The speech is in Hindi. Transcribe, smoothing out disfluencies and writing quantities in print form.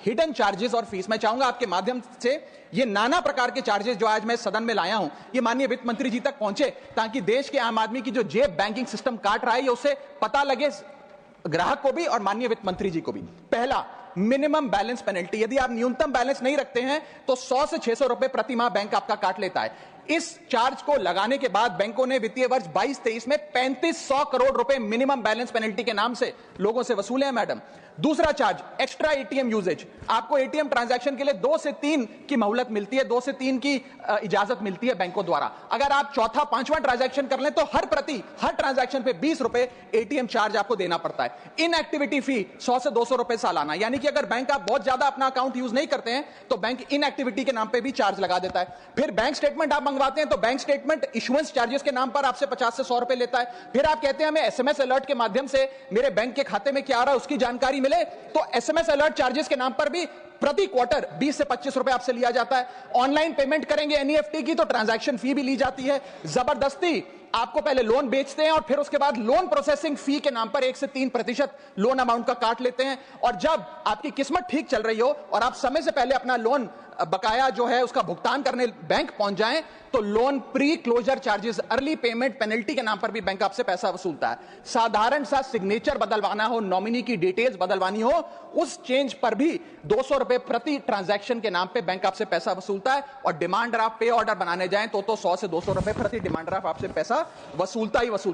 हिडन चार्जेस और फीस। मैं चाहूंगा आपके माध्यम से ये नाना प्रकार के चार्जेस जो आज मैं सदन में लाया हूं, ये माननीय वित्त मंत्री जी तक पहुंचे, ताकि देश के आम आदमी की जो जेब बैंकिंग सिस्टम काट रहा है, उसे पता लगे, ग्राहक को भी और माननीय वित्त मंत्री जी को भी। पहला, मिनिमम बैलेंस पेनल्टी। यदि आप न्यूनतम बैलेंस नहीं रखते हैं तो 100 से 600 रुपए प्रति माह बैंक आपका काट लेता है। इस चार्ज को लगाने के बाद बैंकों ने वित्तीय वर्ष 22-23 में 3500 करोड़ रुपए मिनिमम बैलेंस पेनल्टी के नाम से लोगों से वसूले हैं मैडम। दूसरा चार्ज, एक्स्ट्रा एटीएम यूजेज। आपको एटीएम ट्रांजैक्शन के लिए 2 से 3 की मोहलत मिलती है, 2 से 3 की इजाजत मिलती है बैंकों द्वारा। अगर आप चौथा पांचवा ट्रांजैक्शन कर लें तो हर ट्रांजैक्शन पे 20 रुपए एटीएम चार्ज आपको देना पड़ता है। इनएक्टिविटी फी 100 से 200 रुपए सालाना, यानी कि अगर बैंक आप बहुत ज्यादा अपना अकाउंट यूज नहीं करते हैं तो बैंक इनएक्टिविटी के नाम पे भी चार्ज लगा देता है। फिर बैंक स्टेटमेंट आप मंगवाते हैं तो बैंक स्टेटमेंट इशुएंस चार्जेस के नाम पर आपसे 50 से 100 रुपए लेता है। फिर आप कहते हैं हमें एसएमएस अलर्ट के माध्यम से मेरे बैंक के खाते में क्या आ रहा है उसकी जानकारी मिले, तो एसएमएस अलर्ट चार्जेस के नाम पर भी प्रति क्वार्टर 20 से 25 रुपए आपसे लिया जाता है। ऑनलाइन पेमेंट करेंगे एनईएफटी की तो ट्रांजैक्शन फी भी ली जाती है। जबरदस्ती आपको पहले लोन बेचते हैं और फिर उसके बाद लोन प्रोसेसिंग फी के नाम पर 1 से 3% लोन अमाउंट का काट लेते हैं। और जब आपकी किस्मत ठीक चल रही हो और आप समय से पहले अपना लोन बकाया जो है उसका भुगतान करने बैंक पहुंच जाएं तो loan pre closure charges, early payment penalty के नाम पर भी बैंक आपसे पैसा वसूलता है। साधारण सा सिग्नेचर बदलवाना हो, नॉमिनी की डिटेल्स बदलवानी हो, उस चेंज पर भी 200 रुपए प्रति ट्रांजैक्शन के नाम पे बैंक आपसे पैसा वसूलता है। और डिमांड ड्राफ्ट पे ऑर्डर बनाने जाएं तो 100 से 200 रुपए प्रति डिमांड ड्राफ्ट आपसे पैसा वसूलता ही वसूलता है।